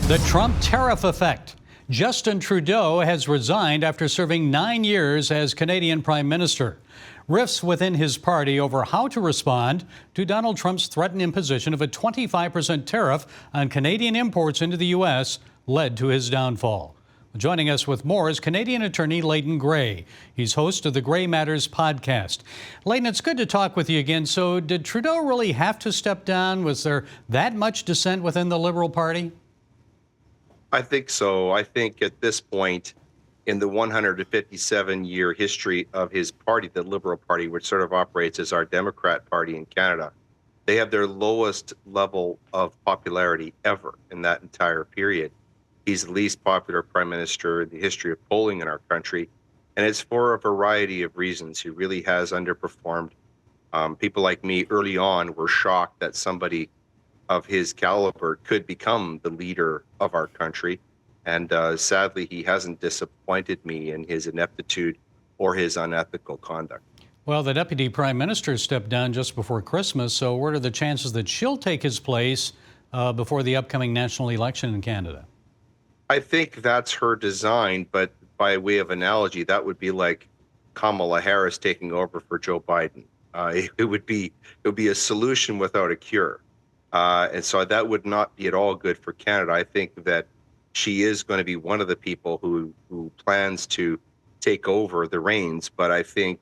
The Trump tariff effect. Justin Trudeau has resigned after serving 9 years as Canadian Prime Minister. Rifts within his party over how to respond to Donald Trump's threatened imposition of a 25% tariff on Canadian imports into the U.S. led to his downfall. Joining us with more is Canadian attorney Leighton Grey. He's host of the Grey Matters podcast. Leighton, it's good to talk with you again. So did Trudeau really have to step down? Was there that much dissent within the Liberal Party? I think so. I think at this point in the 157-year history of his party, the Liberal Party, which sort of operates as our Democrat Party in Canada, they have their lowest level of popularity ever in that entire period. He's the least popular prime minister in the history of polling in our country, and it's for a variety of reasons. He really has underperformed. People like me early on were shocked that somebody of his caliber could become the leader of our country. And sadly, he hasn't disappointed me in his ineptitude or his unethical conduct. Well, the deputy prime minister stepped down just before Christmas. So what are the chances that she'll take his place before the upcoming national election in Canada? I think that's her design, but by way of analogy, that would be like Kamala Harris taking over for Joe Biden. It would be a solution without a cure. And so that would not be at all good for Canada. I think that she is going to be one of the people who plans to take over the reins. But I think,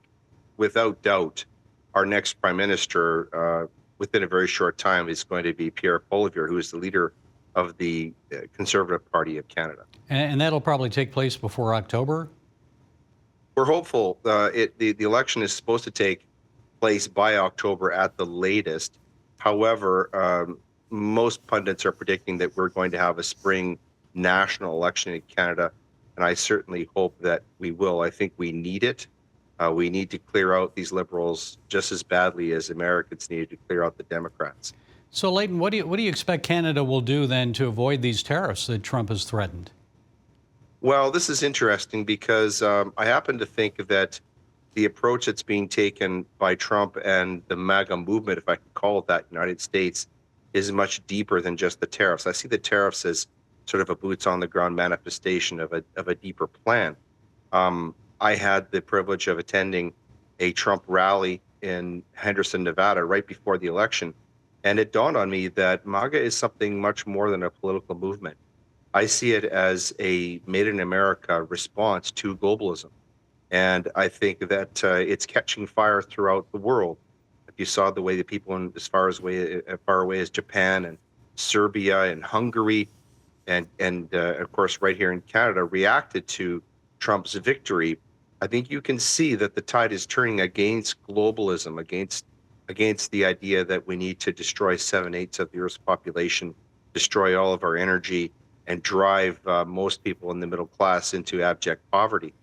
without doubt, our next prime minister, within a very short time, is going to be Pierre Poilievre, who is the leader of the Conservative Party of Canada. And that'll probably take place before October? We're hopeful. The election is supposed to take place by October at the latest. However, most pundits are predicting that we're going to have a spring national election in Canada, and I certainly hope that we will. I think we need it. We need to clear out these Liberals just as badly as Americans needed to clear out the Democrats. So, Leighton, what do you expect Canada will do then to avoid these tariffs that Trump has threatened? Well, this is interesting because I happen to think that the approach that's being taken by Trump and the MAGA movement, if I can call it that, United States, is much deeper than just the tariffs. I see the tariffs as sort of a boots-on-the-ground manifestation of a deeper plan. I had the privilege of attending a Trump rally in Henderson, Nevada, right before the election, and it dawned on me that MAGA is something much more than a political movement. I see it as a Made in America response to globalism. And I think that it's catching fire throughout the world. If you saw the way the people in as far away as Japan and Serbia and Hungary and of course right here in Canada reacted to Trump's victory, I think you can see that the tide is turning against globalism, against the idea that we need to destroy 7/8 of the Earth's population, destroy all of our energy, and drive most people in the middle class into abject poverty.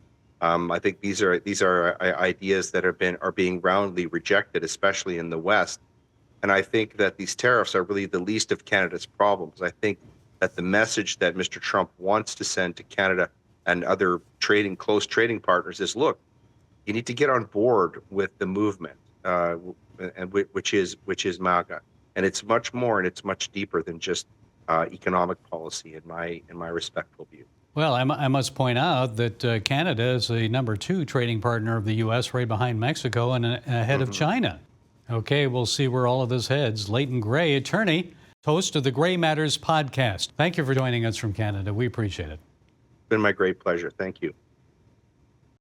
I think these are ideas that are being roundly rejected, especially in the West. And I think that these tariffs are really the least of Canada's problems. I think that the message that Mr. Trump wants to send to Canada and other close trading partners is, look, you need to get on board with the movement, and which is MAGA. And it's much more and it's much deeper than just economic policy, in my respectful view. Well, I must point out that Canada is the number 2 trading partner of the U.S., right behind Mexico and ahead of China. Okay, we'll see where all of this heads. Leighton Grey, attorney, host of the Grey Matters podcast. Thank you for joining us from Canada. We appreciate it. It's been my great pleasure. Thank you.